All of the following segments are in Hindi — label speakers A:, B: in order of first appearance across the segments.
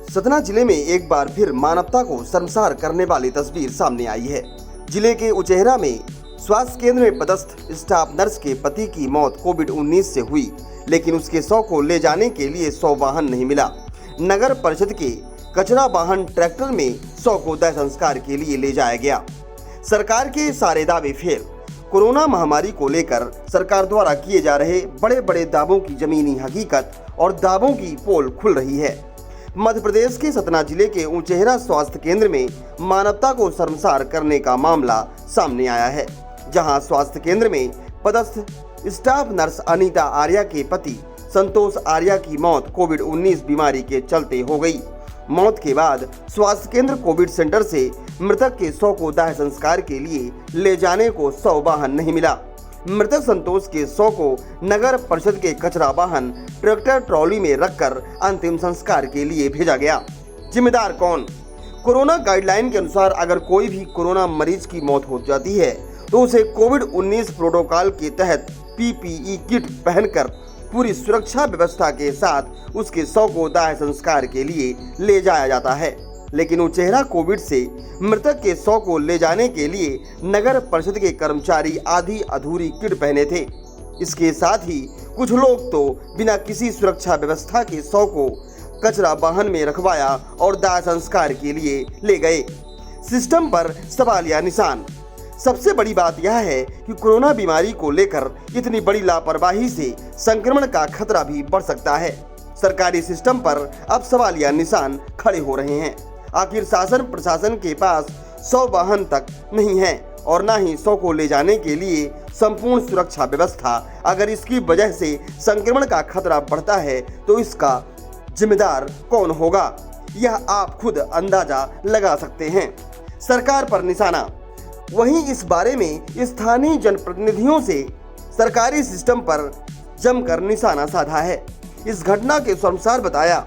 A: सतना जिले में एक बार फिर मानवता को शर्मसार करने वाली तस्वीर सामने आई है। जिले के उचेहरा में स्वास्थ्य केंद्र में पदस्थ स्टाफ नर्स के पति की मौत कोविड-19 से हुई, लेकिन उसके शव को ले जाने के लिए शव वाहन नहीं मिला। नगर परिषद के कचरा वाहन ट्रैक्टर में शव को दाह संस्कार के लिए ले जाया गया। सरकार के सारे दावे फेल। कोरोना महामारी को लेकर सरकार द्वारा किए जा रहे बड़े बड़े दावों की जमीनी हकीकत और दावों की पोल खुल रही है। मध्य प्रदेश के सतना जिले के उचेहरा स्वास्थ्य केंद्र में मानवता को शर्मसार करने का मामला सामने आया है, जहां स्वास्थ्य केंद्र में पदस्थ स्टाफ नर्स अनीता आर्या के पति संतोष आर्या की मौत कोविड-19 बीमारी के चलते हो गई। मौत के बाद स्वास्थ्य केंद्र कोविड सेंटर से मृतक के शव को दाह संस्कार के लिए ले जाने को शव वाहन नहीं मिला। मृतक संतोष के शव को नगर परिषद के कचरा वाहन ट्रैक्टर ट्रॉली में रखकर अंतिम संस्कार के लिए भेजा गया। जिम्मेदार कौन? कोरोना गाइडलाइन के अनुसार अगर कोई भी कोरोना मरीज की मौत हो जाती है तो उसे कोविड-19 प्रोटोकॉल के तहत पीपीई किट पहनकर पूरी सुरक्षा व्यवस्था के साथ उसके शव को दाह संस्कार के लिए ले जाया जाता है। लेकिन उचेहरा कोविड से मृतक के शव को ले जाने के लिए नगर परिषद के कर्मचारी आधी अधूरी किट पहने थे। इसके साथ ही कुछ लोग तो बिना किसी सुरक्षा व्यवस्था के शव को कचरा वाहन में रखवाया और दाह संस्कार के लिए ले गए। सिस्टम पर सवालिया निशान। सबसे बड़ी बात यह है कि कोरोना बीमारी को लेकर इतनी बड़ी लापरवाही से संक्रमण का खतरा भी बढ़ सकता है। सरकारी सिस्टम पर अब सवालिया निशान खड़े हो रहे हैं। आखिर शासन प्रशासन के पास शव वाहन तक नहीं है और न ही शव को ले जाने के लिए संपूर्ण सुरक्षा व्यवस्था। अगर इसकी वजह से संक्रमण का खतरा बढ़ता है तो इसका जिम्मेदार कौन होगा, यह आप खुद अंदाजा लगा सकते हैं। सरकार पर निशाना। वहीं इस बारे में स्थानीय जनप्रतिनिधियों से सरकारी सिस्टम पर जमकर निशाना साधा है। इस घटना के शर्मसार बताया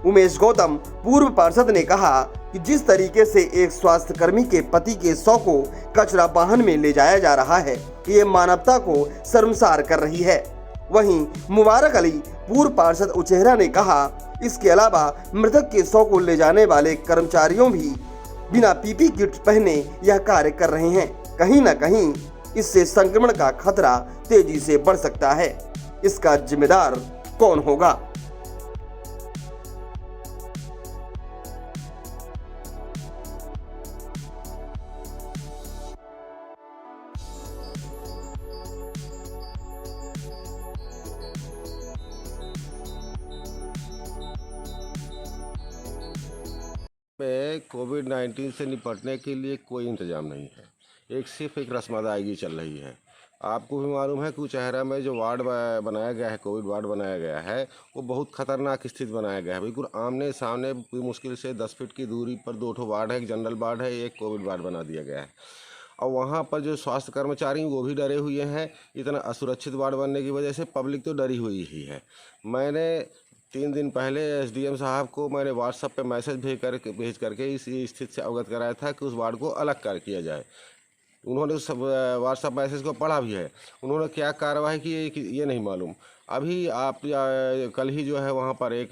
A: उमेश गौतम, पूर्व पार्षद ने कहा कि जिस तरीके से एक स्वास्थ्यकर्मी के पति के शव को कचरा वाहन में ले जाया जा रहा है, ये मानवता को शर्मसार कर रही है। वहीं मुबारक अली, पूर्व पार्षद उचेहरा ने कहा, इसके अलावा मृतक के शव को ले जाने वाले कर्मचारियों भी बिना पीपी किट पहने यह कार्य कर रहे हैं। कहीं न कहीं इससे संक्रमण का खतरा तेजी से बढ़ सकता है। इसका जिम्मेदार कौन होगा?
B: में कोविड-19 से निपटने के लिए कोई इंतजाम नहीं है। सिर्फ एक रस्म अदायगी चल रही है। आपको भी मालूम है कि उचेहरा में जो वार्ड बनाया गया है, कोविड वार्ड बनाया गया है, वो बहुत खतरनाक स्थिति बनाया गया है। बिल्कुल आमने सामने मुश्किल से 10 फीट की दूरी पर 2 वार्ड है, एक जनरल वार्ड है, एक कोविड वार्ड बना दिया गया है। और वहाँ पर जो स्वास्थ्य कर्मचारी वो भी डरे हुए हैं। इतना असुरक्षित वार्ड बनने की वजह से पब्लिक तो डरी हुई ही है। मैंने 3 दिन पहले एसडीएम साहब को मैंने व्हाट्सएप पे मैसेज भेज करके इस स्थिति से अवगत कराया था कि उस वार्ड को अलग किया जाए। उन्होंने उस व्हाट्सएप मैसेज को पढ़ा भी है। उन्होंने क्या कार्रवाई की ये नहीं मालूम। अभी आप कल ही जो है वहाँ पर एक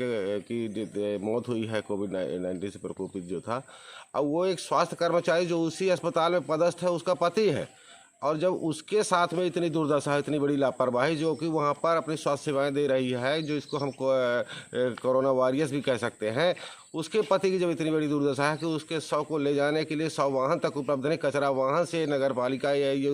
B: की मौत हुई है कोविड-19 से प्रकोपित जो था। अब वो एक स्वास्थ्य कर्मचारी जो उसी अस्पताल में पदस्थ है, उसका पति है। और जब उसके साथ में इतनी दुर्दशा, इतनी बड़ी लापरवाही, जो कि वहाँ पर अपनी स्वास्थ्य सेवाएं दे रही है, जो इसको हम कोरोना वॉरियर्स भी कह सकते हैं, उसके पति की जब इतनी बड़ी दुर्दशा है कि उसके शव को ले जाने के लिए शव वाहन तक उपलब्ध नहीं, कचरा वाहन से नगर पालिका या ये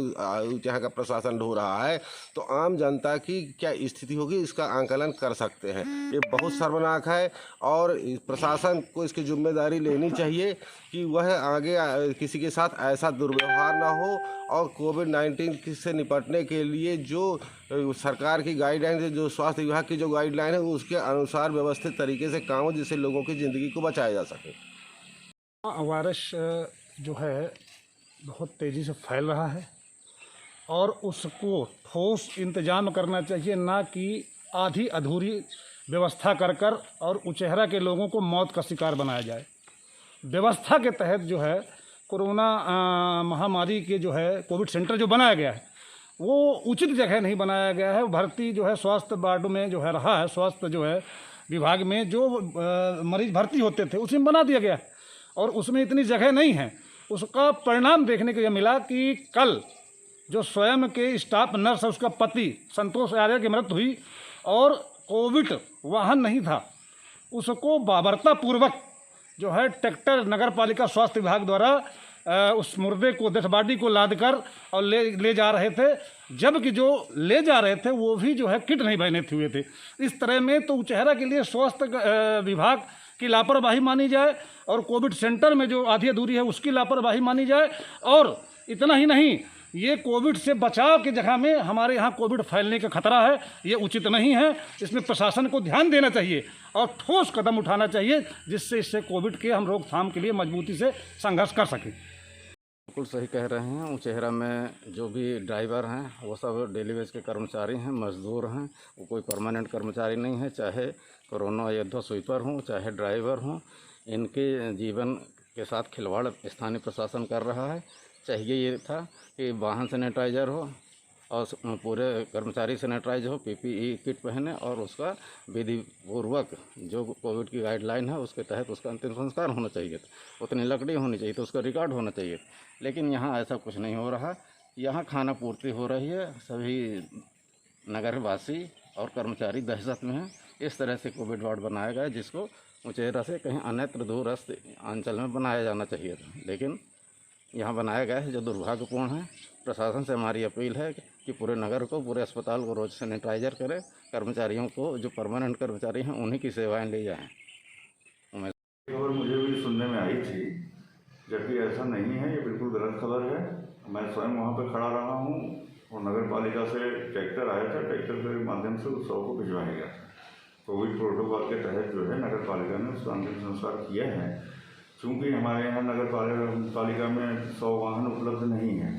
B: यहाँ का प्रशासन ढो रहा है, तो आम जनता की क्या स्थिति होगी इसका आंकलन कर सकते हैं। ये बहुत शर्मनाक है और प्रशासन को इसकी जिम्मेदारी लेनी चाहिए कि वह आगे किसी के साथ ऐसा दुर्व्यवहार ना हो। और कोविड-19 से निपटने के लिए जो सरकार की गाइडलाइन है, जो स्वास्थ्य विभाग की जो गाइडलाइन है, उसके अनुसार व्यवस्थित तरीके से काम हो, जिससे लोगों की ज़िंदगी को बचाया जा सके।
C: वायरस जो है बहुत तेज़ी से फैल रहा है और उसको ठोस इंतजाम करना चाहिए, ना कि आधी अधूरी व्यवस्था कर और उचेहरा के लोगों को मौत का शिकार बनाया जाए। व्यवस्था के तहत जो है कोरोना महामारी के जो है कोविड सेंटर जो बनाया गया है, वो उचित जगह नहीं बनाया गया है। भर्ती जो है स्वास्थ्य वार्ड में जो है रहा है, स्वास्थ्य जो है विभाग में जो मरीज भर्ती होते थे उसी में बना दिया गया और उसमें इतनी जगह नहीं है। उसका परिणाम देखने को यह मिला कि कल जो स्वयं के स्टाफ नर्स है उसका पति संतोष आर्य की मृत्यु हुई और कोविड वाहन नहीं था, उसको बाबरतापूर्वक जो है ट्रैक्टर नगर पालिका स्वास्थ्य विभाग द्वारा उस मुर्दे को डेड बॉडी को लाद कर और ले जा रहे थे, जबकि जो ले जा रहे थे वो भी जो है किट नहीं पहने हुए थे। इस तरह में तो उचेहरा के लिए स्वास्थ्य विभाग की लापरवाही मानी जाए और कोविड सेंटर में जो आधी अधूरी है उसकी लापरवाही मानी जाए। और इतना ही नहीं, ये कोविड से बचाव की जगह में हमारे यहाँ कोविड फैलने का खतरा है, ये उचित नहीं है। इसमें प्रशासन को ध्यान देना चाहिए और ठोस कदम उठाना चाहिए जिससे इससे कोविड के हम रोकथाम के लिए मजबूती से संघर्ष कर सकें।
D: बिल्कुल सही कह रहे हैं। उचेहरा में जो भी ड्राइवर हैं वो सब डेली वेज के कर्मचारी हैं, मजदूर हैं, वो कोई परमानेंट कर्मचारी नहीं है। चाहे कोरोना योद्धा स्वीपर हों, चाहे ड्राइवर हों, इनके जीवन के साथ खिलवाड़ स्थानीय प्रशासन कर रहा है। चाहिए ये था कि वाहन सैनिटाइजर हो और पूरे कर्मचारी सैनिटाइज हो, पीपीई किट पहने और उसका विधिपूर्वक जो कोविड की गाइडलाइन है उसके तहत उसका अंतिम संस्कार होना चाहिए, उतनी लकड़ी होनी चाहिए, तो उसका रिकॉर्ड होना चाहिए। लेकिन यहाँ ऐसा कुछ नहीं हो रहा। यहाँ खाना पूर्ति हो रही है, सभी नगरवासी और कर्मचारी दहशत में हैं। इस तरह से कोविड वार्ड बनाया गया जिसको उचेहरा से कहीं अन्यत्र दूरस्थ अंचल में बनाया जाना चाहिए था, लेकिन यहाँ बनाया गया है जो दुर्भाग्यपूर्ण है। प्रशासन से हमारी अपील है कि पूरे नगर को, पूरे अस्पताल को रोज सैनिटाइजर करें, कर्मचारियों को जो परमानेंट कर्मचारी हैं उन्हीं की सेवाएं ली जाएं।
E: खबर मुझे भी सुनने में आई थी, जबकि ऐसा नहीं है, ये बिल्कुल गलत खबर है। मैं स्वयं वहाँ पर खड़ा रहा हूँ और नगर पालिका से ट्रैक्टर आया था, ट्रैक्टर के माध्यम से उस शव को भिजवाया गया था। कोविड प्रोटोकॉल के तहत जो है नगर पालिका ने उसका अंतिम संस्कार किया है। चूँकि हमारे यहाँ नगर पालिका में 100 वाहन उपलब्ध नहीं है,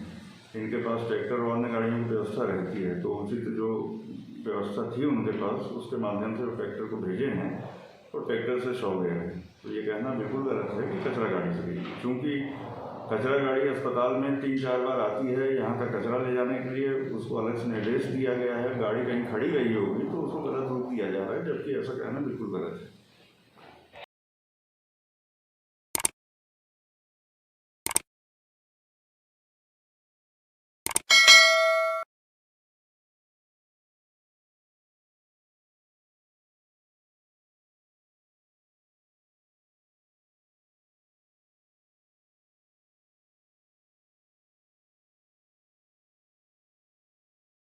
E: इनके पास ट्रैक्टर और अन्य गाड़ियों की व्यवस्था रहती है, तो उचित जो व्यवस्था थी उनके पास उसके माध्यम से वो ट्रैक्टर को भेजे हैं और ट्रैक्टर से शव गया है। तो ये कहना बिल्कुल गलत है कि कचरा गाड़ी से गई, क्योंकि कचरा गाड़ी अस्पताल में 3-4 बार आती है। यहाँ का कचरा ले जाने के लिए उसको अलग से निर्देश दिया गया है, गाड़ी कहीं खड़ी गई होगी तो उसको गलत रूप दिया जा रहा है, जबकि ऐसा कहना बिल्कुल गलत है।